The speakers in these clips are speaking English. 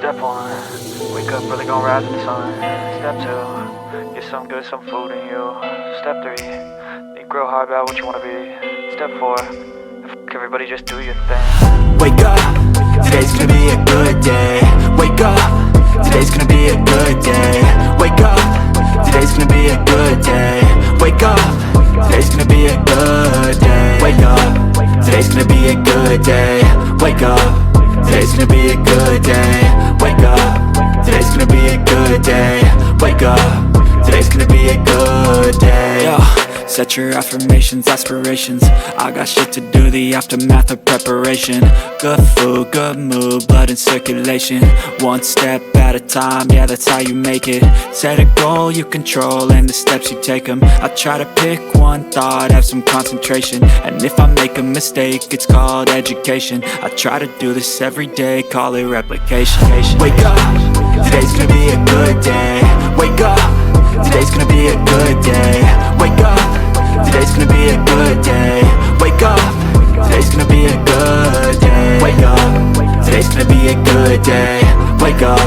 Step 1, wake up, really gon' rise with the sun. Step 2, get some good, some food in you. Step 3, think real hard about what you wanna be. Step 4, everybody just do your thing. Wake up, today's gonna be a good day. Wake up, today's gonna be a good day. Wake up, today's gonna be a good day. Wake up, today's gonna be a good day. Wake up, today's gonna be a good day. Wake up, today's gonna be a good day. Wake up, today's gonna be a good day. Wake up, today's gonna be a good day. Yo, set your affirmations, aspirations. I got shit to do, the aftermath of preparation. Good food, good mood, blood in circulation. One step at a time, yeah, that's how you make it. Set a goal you control and the steps you take them. I try to pick one thought, have some concentration. And if I make a mistake, it's called education. I try to do this every day, call it replication. Wake up, today's gonna be a good day. Wake up, today's gonna be a good day. Wake up, today's gonna be a good day. Wake up, today's gonna be a good day. Wake up, today's gonna be a good day. Wake up,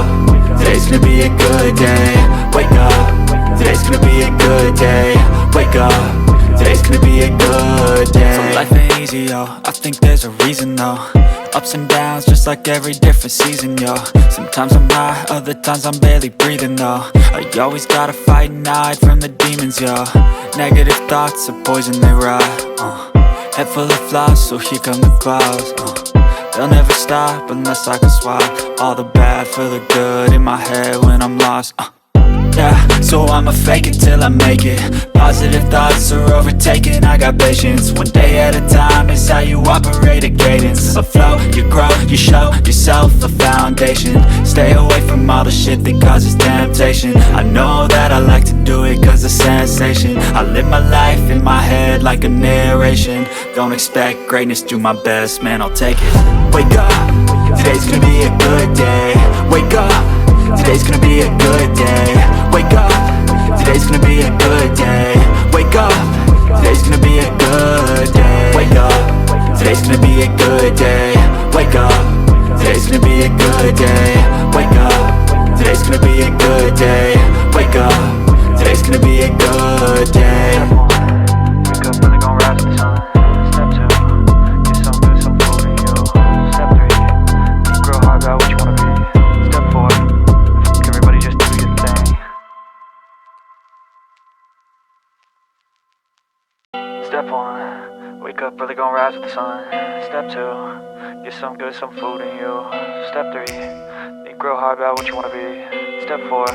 today's gonna be a good day. Wake up, today's gonna be a good day. Wake up, today's gonna be a good day. So life ain't easy, yo, I think there's a reason though. Ups and downs, just like every different season, yo. Sometimes I'm high, other times I'm barely breathing, though. I always gotta fight and hide from the demons, yo. Negative thoughts are poison, they rot. Head full of flies, so here come the clouds. They'll never stop unless I can swap all the bad for the good in my head when I'm lost. Yeah, so I'ma fake it till I make it. Positive thoughts are overtaken, I got patience. One day at a time is how you operate a cadence. A flow, you grow, you show yourself a foundation. Stay away from all the shit that causes temptation. I know that I like to do it cause of sensation. I live my life in my head like a narration. Don't expect greatness, do my best, man, I'll take it. Wake up, today's gonna be a good day. Wake up, today's gonna be a good day. Wake up, today's gonna be a good day. Wake up, today's gonna be a good day. Wake up, today's gonna be a good day. Wake up, today's gonna be a good day. Wake up, today's gonna be a good day. Wake up, today's gonna be a good day. Wake up, really gon' rise with the sun. Step 2, get some good, some food in you. Step 3, think real hard about what you wanna be. Step 4, everybody just do your thing. Step 1, wake up, really gon' rise with the sun. Step 2, get some good, some food in you. Step 3, think real hard about what you wanna be. Step 4,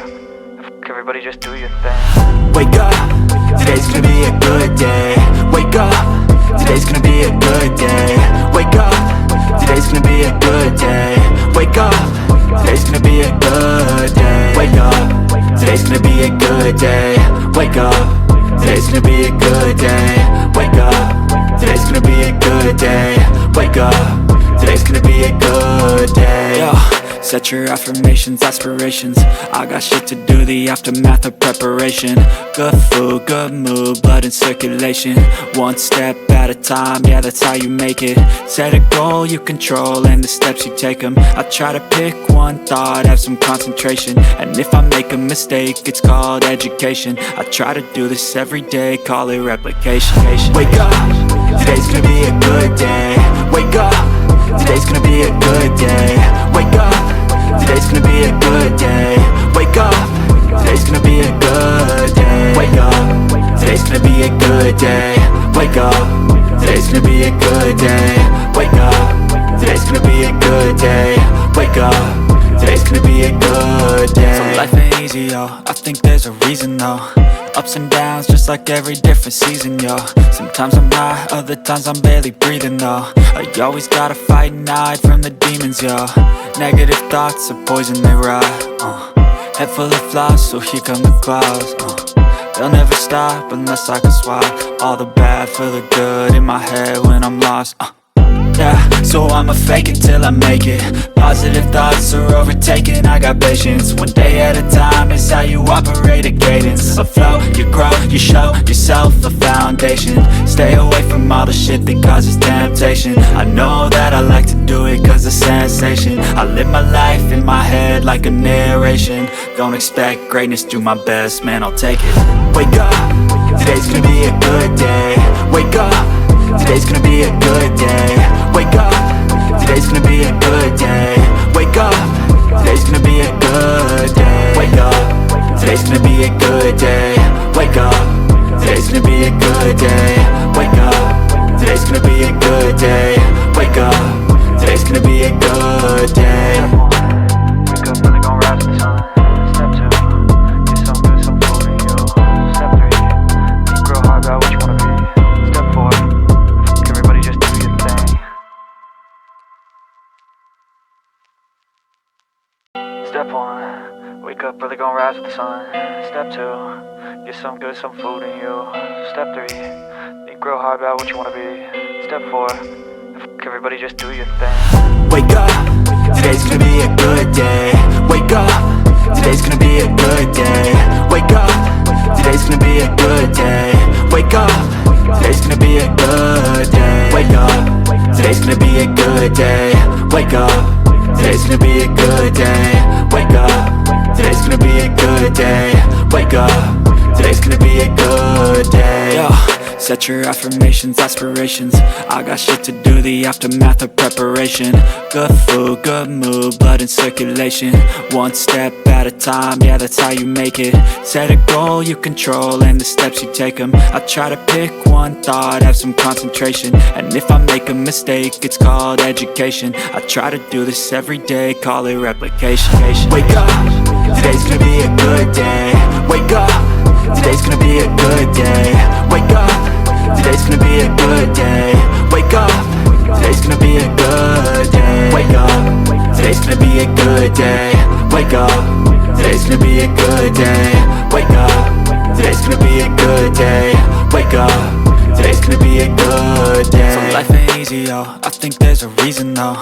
everybody just do your thing. Wake up, today's gonna be a good day. Wake up, today's gonna be a good day. Wake up, today's gonna be a good day. Wake up, today's gonna be a good day. Wake up, today's gonna be a good day. Wake up, today's gonna be a good day. Wake up, today's gonna be a good day. Wake up, today's gonna be a good day. Yo, set your affirmations, aspirations. I got shit to do, the aftermath of preparation. Good food, good mood, blood in circulation. One step at a time, yeah, that's how you make it. Set a goal you control and the steps you take them. I try to pick one thought, have some concentration. And if I make a mistake, it's called education. I try to do this every day, call it replication. Wake up, today's gonna be a good day. Wake up, today's gonna be a good day. Wake up, today's gonna be a good day. Wake up, today's gonna be a good day. Wake up, today's gonna be a good day. Wake up, today's gonna be a good day. Wake up, today's gonna be a good day. Wake up, today's gonna be a good day. So life ain't easy, yo, I think there's a reason though. Ups and downs, just like every different season, yo. Sometimes I'm high, other times I'm barely breathing, though. I always gotta fight and hide from the demons, yo. Negative thoughts are poison, they rot. Head full of flies, so here come the clouds. They'll never stop unless I can swap all the bad for the good in my head when I'm lost. Yeah, so I'ma fake it till I make it. Positive thoughts are overtaken, I got patience. One day at a time is how you operate a cadence. A flow, you grow, you show yourself a foundation. Stay away from all the shit that causes temptation. I know that I like to do it cause it's sensation. I live my life in my head like a narration. Don't expect greatness, do my best, man, I'll take it. Wake up, today's gonna be a good day. Wake up, today's gonna be a good day. Wake up, today's gonna be a good day. Wake up, today's gonna be a good day. Wake up, today's gonna be a good day. Wake up, today's gonna be a good day. Wake up, today's gonna be a good day. Wake up, today's gonna be a good day. Wake up, really gon' rise with the sun. Step 2, get some good, some food in you. Step 3, think real hard about what you wanna be. Step 4, everybody just do your thing. Step 1, wake up, really gon' rise with the sun. Step 2, get some good, some food in you. Step 3, think real hard about what you wanna be. Step 4, everybody just do your thing. Wake up, today's gonna be a good day. Wake up, today's gonna be a good day. Wake up, today's gonna be a good day. Wake up, today's gonna be a good day. Wake up, today's gonna be a good day. Wake up, today's gonna be a good day. Wake up, today's gonna be a good day. Wake up, today's gonna be a good day. Yo, set your affirmations, aspirations. I got shit to do, the aftermath of preparation. Good food, good mood, blood in circulation. One step at a time, yeah, that's how you make it. Set a goal you control and the steps you take them. I try to pick one thought, have some concentration. And if I make a mistake, it's called education. I try to do this every day, call it replication. Wake up, today's gonna be a good day. Wake up, today's gonna be a good day. Wake up, today's gonna be a good day. Wake up, today's gonna be a good day. Wake up, today's gonna be a good day. Wake up, today's gonna be a good day. Wake up, today's gonna be a good day. Wake up, today's gonna be a good day. So life ain't easy, yo, I think there's a reason though.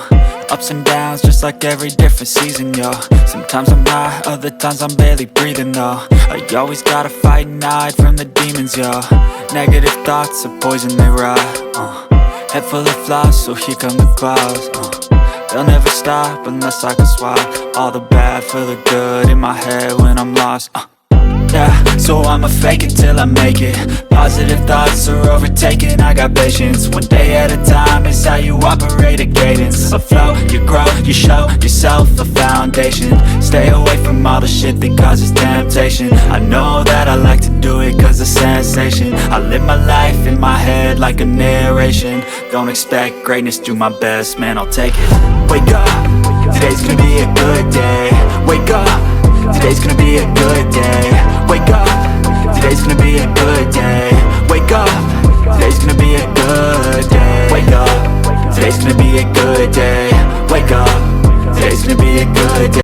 Ups and downs, just like every different season, yo. Sometimes I'm high, other times I'm barely breathing, though. I always gotta fight and hide from the demons, yo. Negative thoughts are poison, they rot. Head full of flies, so here come the clouds. They'll never stop unless I can swap all the bad for the good in my head when I'm lost. Yeah, so I'ma fake it till I make it. Positive thoughts are overtaken, I got patience. One day at a time is how you operate a cadence. A flow, you grow, you show yourself a foundation. Stay away from all the shit that causes temptation. I know that I like to do it cause it's sensation. I live my life in my head like a narration. Don't expect greatness, do my best, man, I'll take it. Wake up, today's gonna be a good day. Wake up, today's gonna be a good day. Wake up, today's gonna be a good day. Wake up, today's gonna be a good day. Wake up, today's gonna be a good day. Wake up, today's gonna be a good day.